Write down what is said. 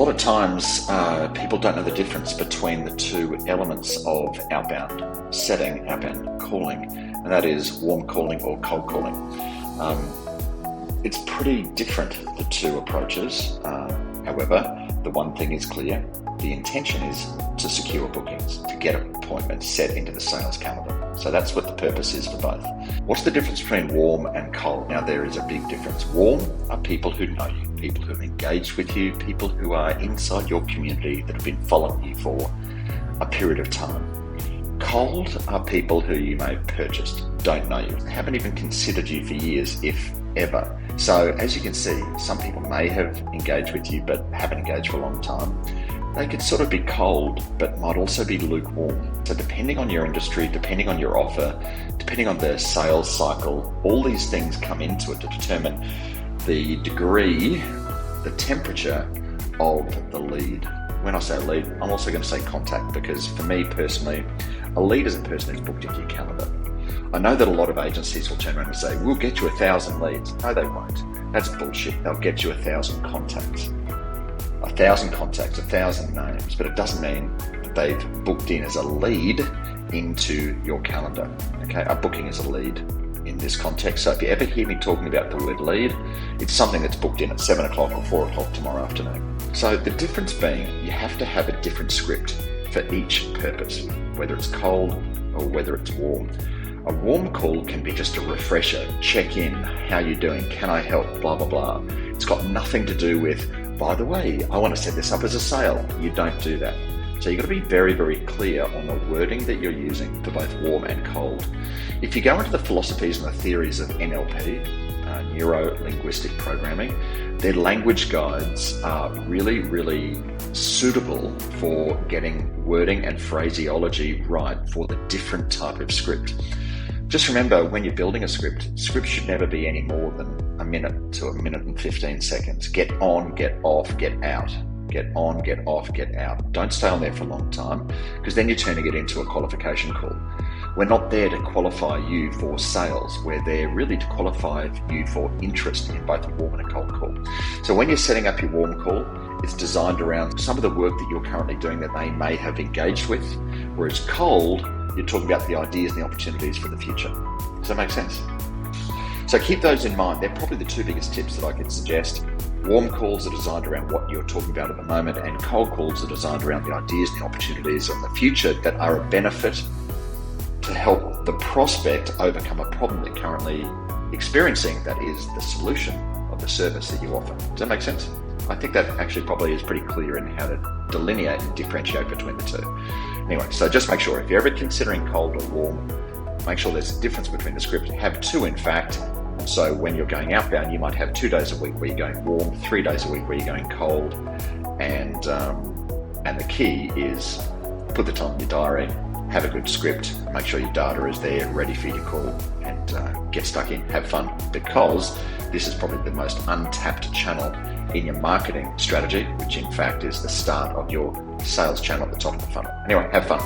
lot of times people don't know the difference between the two elements of outbound setting, outbound calling, and that is warm calling or cold calling. It's pretty different, the two approaches. However, the one thing is clear. The intention is to secure bookings, to get appointments set into the sales calendar. So that's what the purpose is for both. What's the difference between warm and cold? Now, there is a big difference. Warm are people who know you, people who have engaged with you, people who are inside your community that have been following you for a period of time. Cold are people who you may have purchased, don't know you, haven't even considered you for years, if ever. So as you can see, some people may have engaged with you but haven't engaged for a long time. They could sort of be cold, but might also be lukewarm. So depending on your industry, depending on your offer, depending on the sales cycle, all these things come into it to determine the degree, the temperature of the lead. When I say lead, I'm also going to say contact, because for me personally, a lead is a person who's booked into your calendar. I know that a lot of agencies will turn around and say, we'll get you 1,000 leads. No, they won't. That's bullshit. They'll get you 1,000 contacts. 1,000 contacts, 1,000 names, but it doesn't mean that they've booked in as a lead into your calendar. Okay, a booking is a lead in this context. So if you ever hear me talking about the word lead, it's something that's booked in at 7 o'clock or 4 o'clock tomorrow afternoon. So the difference being, you have to have a different script for each purpose, whether it's cold or whether it's warm. A warm call can be just a refresher, check in, how you doing, can I help, blah, blah, blah. It's got nothing to do with, by the way, I want to set this up as a sale. You don't do that. So you've got to be very, very clear on the wording that you're using for both warm and cold. If you go into the philosophies and the theories of NLP, neuro-linguistic programming, their language guides are really, really suitable for getting wording and phraseology right for the different type of script. Just remember, when you're building a script should never be any more than a minute to a minute and 15 seconds. Get on, get off, get out. Get on, get off, get out. Don't stay on there for a long time, because then you're turning it into a qualification call. We're not there to qualify you for sales. We're there really to qualify you for interest in both a warm and a cold call. So when you're setting up your warm call, it's designed around some of the work that you're currently doing that they may have engaged with, whereas cold, you're talking about the ideas and the opportunities for the future. Does that make sense? So keep those in mind. They're probably the two biggest tips that I could suggest. Warm calls are designed around what you're talking about at the moment, and cold calls are designed around the ideas and the opportunities of the future that are a benefit to help the prospect overcome a problem they're currently experiencing, that is the solution of the service that you offer. Does that make sense? I think that actually probably is pretty clear in how to delineate and differentiate between the two. Anyway, so just make sure, if you're ever considering cold or warm, make sure there's a difference between the script. Have two, in fact. So when you're going outbound, you might have 2 days a week where you're going warm, 3 days a week where you're going cold. And the key is put the time in your diary, have a good script, make sure your data is there, ready for you to call, and get stuck in, have fun, because this is probably the most untapped channel in your marketing strategy, which in fact is the start of your sales channel at the top of the funnel. Anyway, have fun.